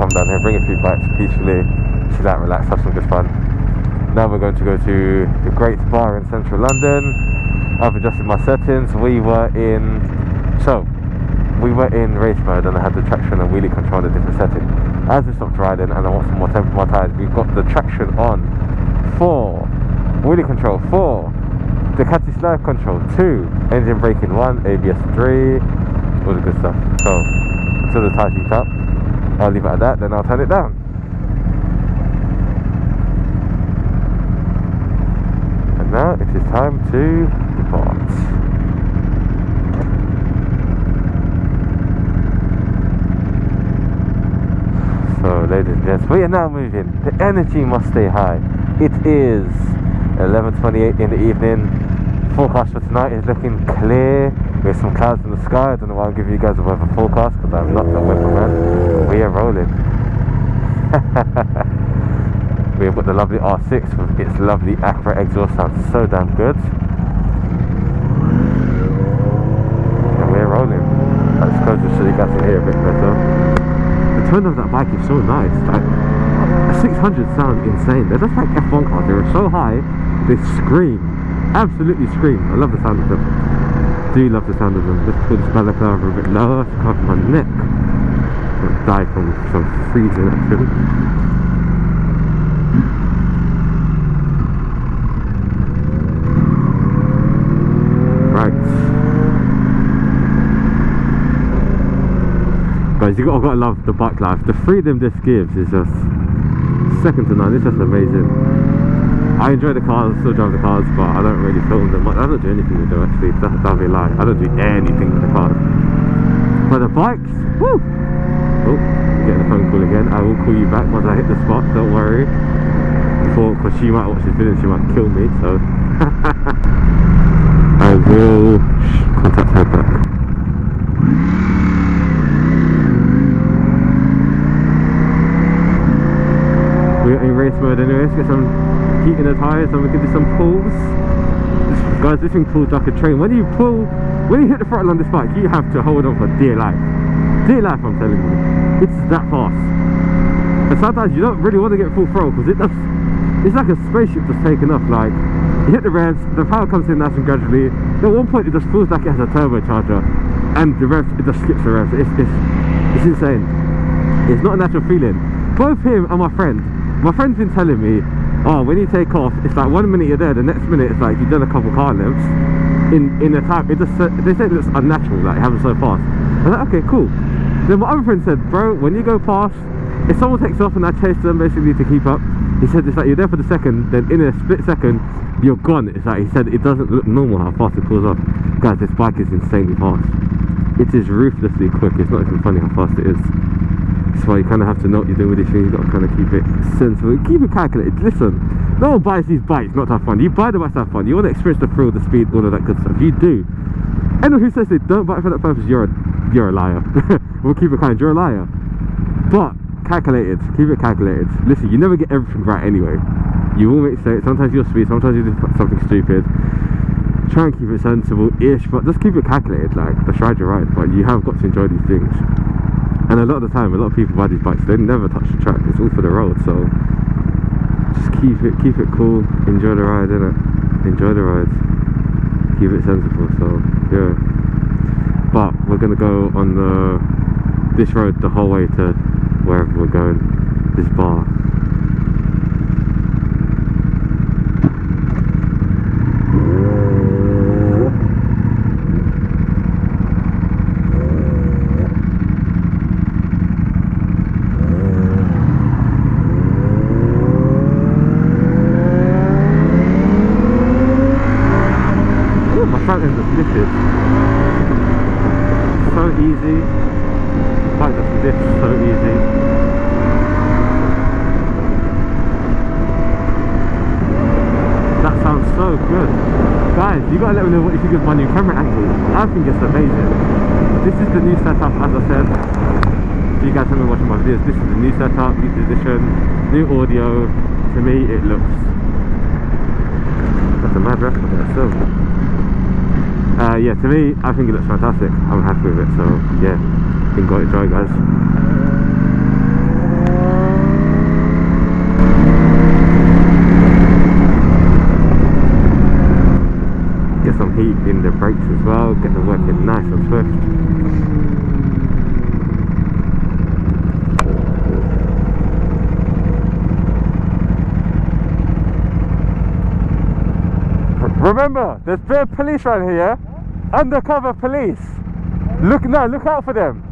come down here, bring a few bikes peacefully, chill out, relax, have some good fun. Now we're going to go to the Great Bar in central London. I've adjusted my settings. We were in race mode and I had the traction and wheelie control on a different setting. As we stopped riding and I want some more tempo for my tyres, we've got the traction on 4, wheelie control 4, Ducati slide control 2, engine braking 1, ABS 3, all the good stuff. So until the tyres heat up, I'll leave it at that, then I'll turn it down. And now it is time to depart. So ladies and gents, we are now moving. The energy must stay high. It is 11:28 in the evening. Forecast for tonight is looking clear with some clouds in the sky. I don't know why I'm giving you guys a weather forecast because I'm not a weatherman. We are rolling. We have got the lovely R6 with its lovely Acura exhaust, sounds so damn good. And we're rolling. Let's go to show you guys in here a bit better. The tone of that bike is so nice. Like, a 600 sound insane. They're just like F1 cars. They're so high, they scream. Absolutely scream. I love the sound of them. Do love the sound of them. Let's put this balaclava a bit lower to cover my neck. I'm gonna die from some freezing action. Right. Guys, you gotta love the bike life. The freedom this gives is just second to none. It's just amazing. I enjoy the cars, still drive the cars, but I don't really film them. I don't do anything with them actually. That'll be a lie. I don't do anything with the cars. But the bikes, woo! Oh, getting a phone call again. I will call you back once I hit the spot. Don't worry. Because she might watch this video, she might kill me. So I will contact her back. We're in race mode anyway. Let's get some heat in the tyres and we can do some pulls. Guys, this thing pulls like a train. When you hit the throttle on this bike, you have to hold on for dear life. Dear life, I'm telling you. It's that fast. And sometimes you don't really want to get full throttle because it's like a spaceship just taking off. Like, you hit the revs, the power comes in nice and gradually. At one point, it just feels like it has a turbocharger, and the revs, it just skips the revs. It's insane. It's not a natural feeling. Both him and my friend's been telling me, oh, when you take off, it's like 1 minute you're there, the next minute it's like you've done a couple car lengths in a time. It just, they say it looks unnatural, like having so fast. I was like, okay, cool. Then my other friend said, bro, when you go past, if someone takes off and I chase them basically to keep up, he said it's like you're there for the second, then in a split second you're gone. It's like, he said it doesn't look normal how fast it pulls off. Guys, this bike is insanely fast. It is ruthlessly quick. It's not even funny how fast it is. That's why you kind of have to know what you're doing with these things. You've got to kind of keep it sensible, keep it calculated. Listen, no one buys these bikes not to have fun. You buy the bikes to have fun. You want to experience the thrill, the speed, all of that good stuff. You do. Anyone who says they don't buy it for that purpose, you're a liar. We'll keep it kind. You're a liar. But calculated. Keep it calculated. Listen, you never get everything right anyway. You will make mistakes. Sometimes you'll speed. Sometimes you do something stupid. Try and keep it sensible-ish, but just keep it calculated. Like, just ride your ride. But you have got to enjoy these things. And a lot of the time, a lot of people buy these bikes, they never touch the track. It's all for the road. So just keep it cool. Enjoy the ride, innit? Enjoy the ride. Keep it sensible. So yeah. But we're gonna go on this road the whole way to wherever we're going. This bar. Front end is lifted. So easy. The bike just lifts so easy. That sounds so good. Guys, you gotta let me know what you think of my new camera angle. I think it's amazing. This is the new setup, as I said. If you guys have been watching my videos, this is the new setup, new position, new audio. To me, it looks... That's a mad record there still. Yeah, to me, I think it looks fantastic. I'm happy with it, so yeah, enjoy guys. Remember, there's bare police around here. Undercover police. Look out for them.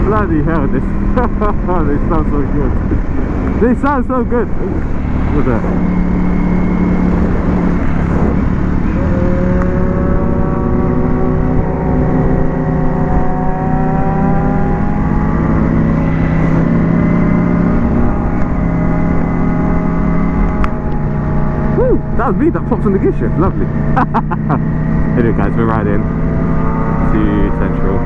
Bloody hell, this they sound so good. They sound so good. What's that? Woo! That was me that pops on the gear shift. Lovely. Anyway guys, we're riding to Central.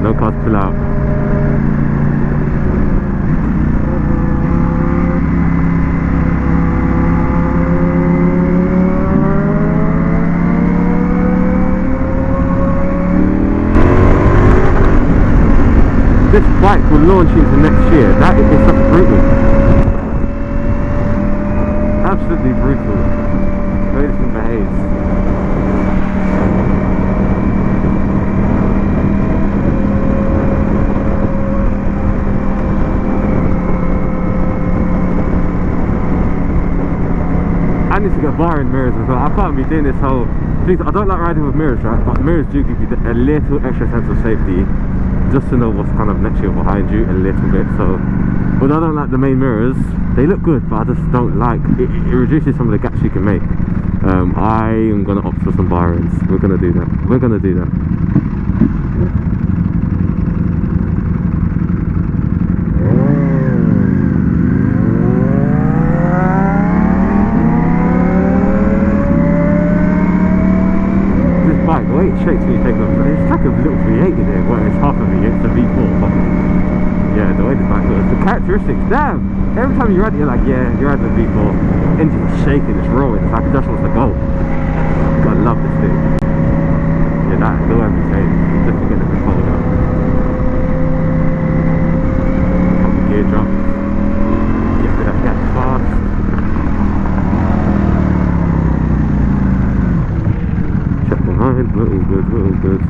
No cars pull out. This bike will launch into next year. That is such brutal. Absolutely brutal. The way this thing behaves. I need to get bar in mirrors as well. I can't be doing this whole thing. I don't like riding with mirrors, right? But mirrors do give you a little extra sense of safety, just to know what's kind of next to you or behind you a little bit. So, although I don't like the main mirrors, they look good, but I just don't like it. It reduces some of the gaps you can make. I am gonna opt for some bar ins. We're gonna do that. We're gonna do that. The way it shakes when you take it off, it's like a little V8 in there. Well, it's half a V8, it's a V4, but yeah, the way the bike goes, the characteristics, damn! Every time you ride it, you're like, yeah, you're riding a V4, engine's shaking, it's roaring, it's like it just wants to go. God, I love this thing. Yeah, that, the way we say it, it's definitely getting a bit colder. Couple gear drops. Get rid of that fast. Little good, little good.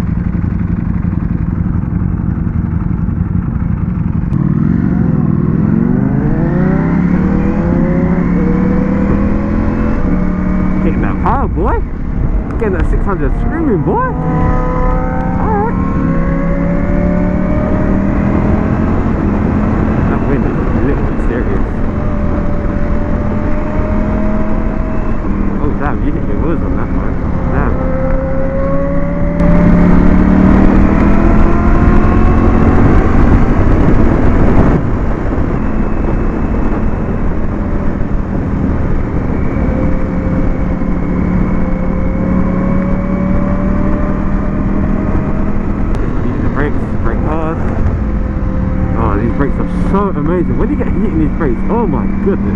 Getting that power, boy. Getting that 600 screaming, boy. Alright. That wind is a little bit serious. Oh damn, you hit your wheels on that one. Damn. So amazing. When you get hit in these brakes, oh my goodness,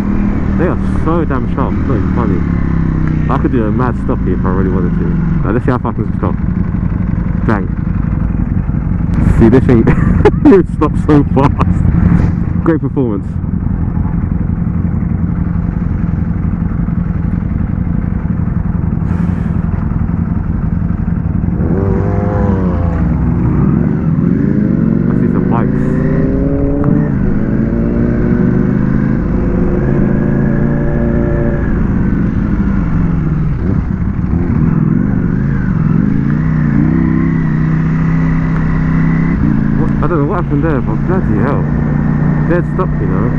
they are so damn sharp. It's not even funny. I could do a mad stop here if I really wanted to. Now let's see how far I can stop. Bang. See this thing, it stops so fast. Great performance. I see some bikes. I don't know what happened there, but bloody hell. Dead stop, you know.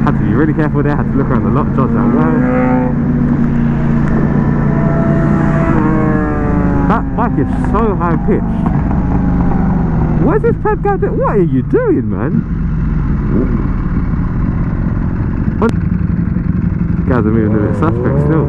Had to be really careful there, had to look around the lot, judge that well. That bike is so high pitched. What is this pad guy doing? What are you doing, man? What? Guys are moving a bit suspect still.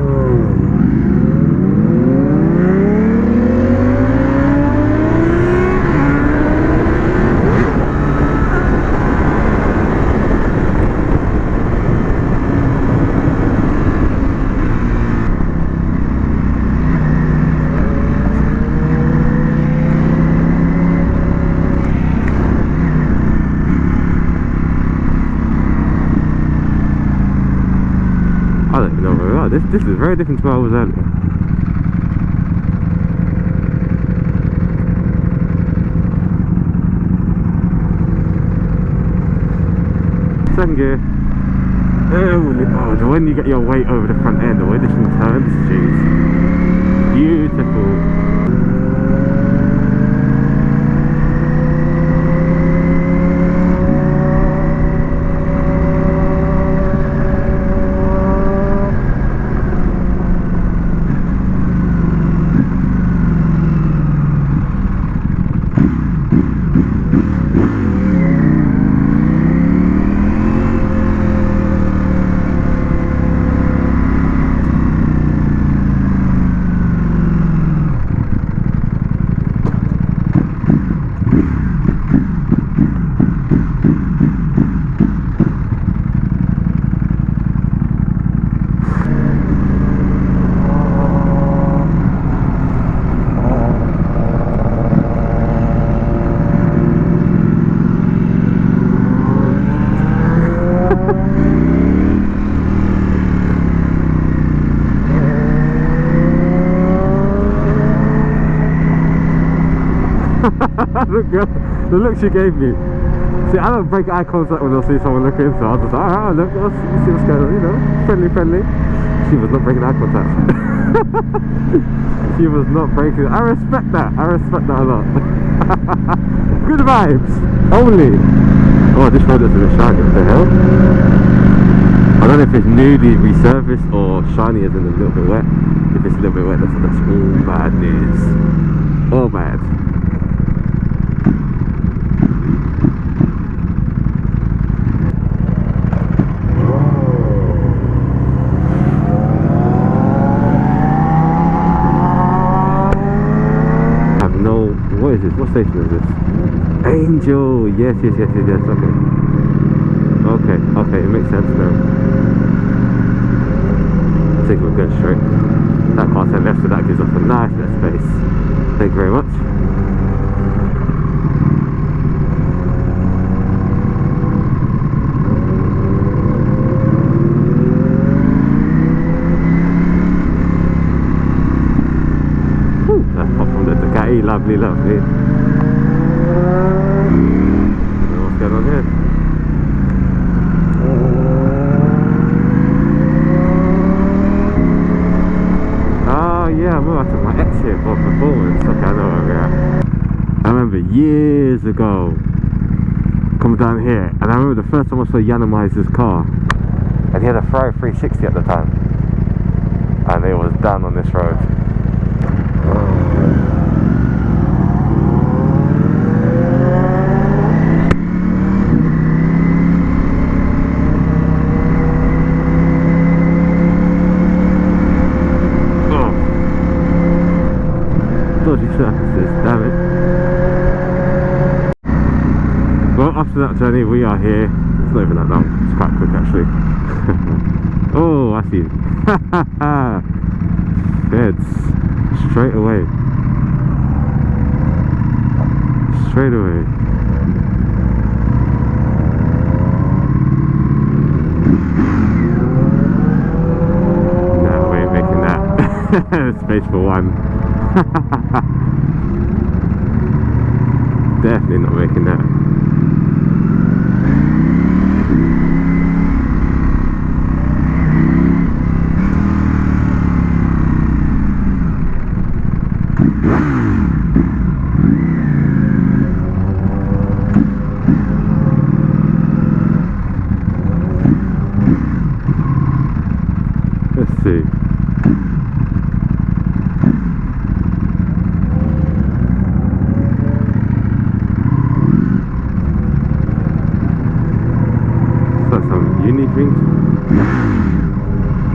wow, this is very different to where I was earlier. Second gear. Oh, when you get your weight over the front end, the way this thing turns, jeez. Beautiful. The look she gave me. See, I don't break eye contact when I see someone looking, so I was just like, alright, look, let's see what's going on, you know, friendly. She was not breaking eye contact. She was not breaking. I respect that a lot. Good vibes, only. Oh, this road is a bit shiny, what the hell? I don't know if it's newly resurfaced or shiny as in a little bit wet. If it's a little bit wet, that's all bad news. All bad. What is this? What station is this? Angel! Yes, okay. Okay, it makes sense now. I think we're good straight. That car turn left, so that gives us a nice bit of space. Thank you very much. That's pop from the Ducati, lovely. What's going on here? Oh yeah, I'm about to my ex here for performance. Okay, I know where we're at. I remember years ago coming down here, and I remember the first time I saw YAMAHA's car, and he had a Ferrari 360 at the time, and it was done on this road. Dodgy surfaces, damn it. Well, after that journey we are here. It's not even that long, it's quite quick actually. Oh, I see. Beds. Straight away. No, we ain't making that. Space for one. Definitely not making that. Let's see. Unique things.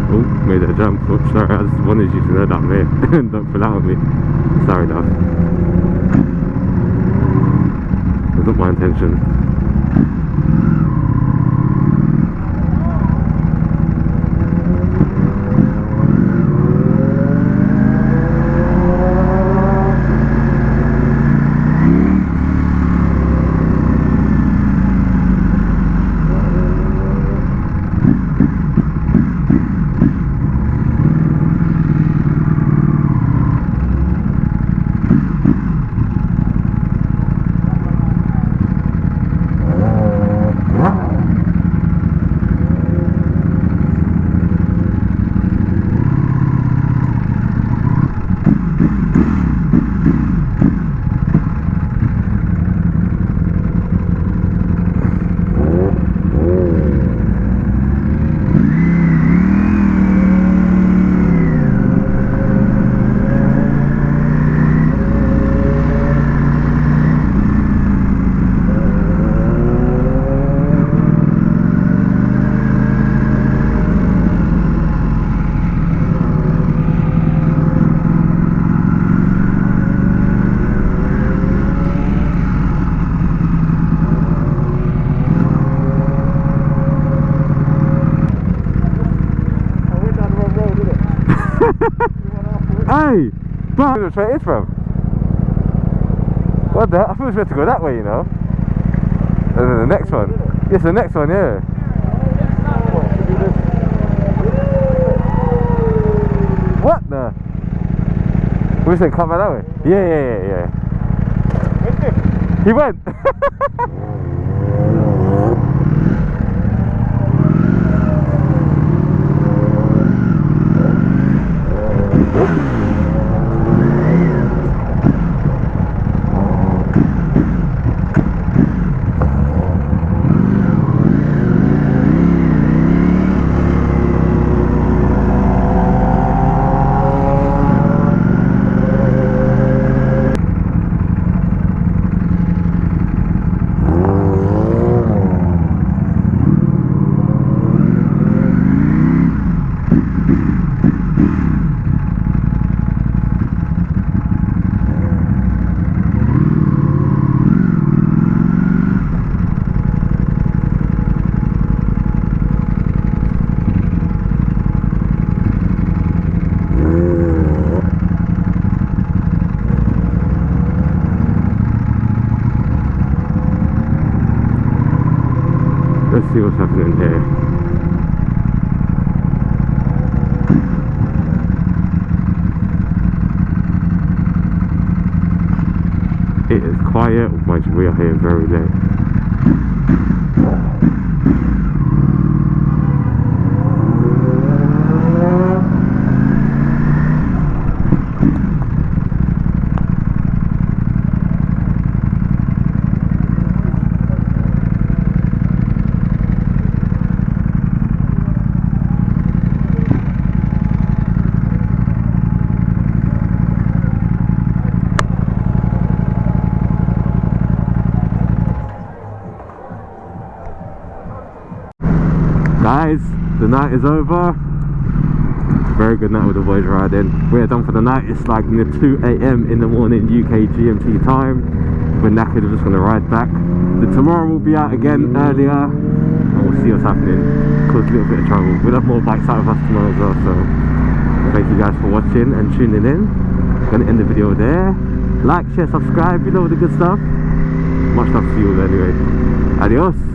Oh, made a jump. Oops, sorry, I just wanted you to know that, mate. Don't pull out on me. Sorry, love. It's not my intention. way! But which way it is from? What the hell? I thought we were supposed to go that way, you know. And then the next one. Yes, the next one, yeah. What the? We said come back that way. Yeah. He went. Let's see what's happening here. It is quiet, but we are here very late. Guys, the night is over. Very good night with the boys riding. We're done for the night. It's like near 2 AM in the morning UK GMT time. We're knackered, we're just going to ride back. Tomorrow we'll be out again earlier and we'll see what's happening. Cause a little bit of trouble. We'll have more bikes out of us tomorrow as well, so thank you guys for watching and tuning in. Gonna end the video there. Like, share, subscribe, you know the good stuff. Much love to you all anyway. Adios.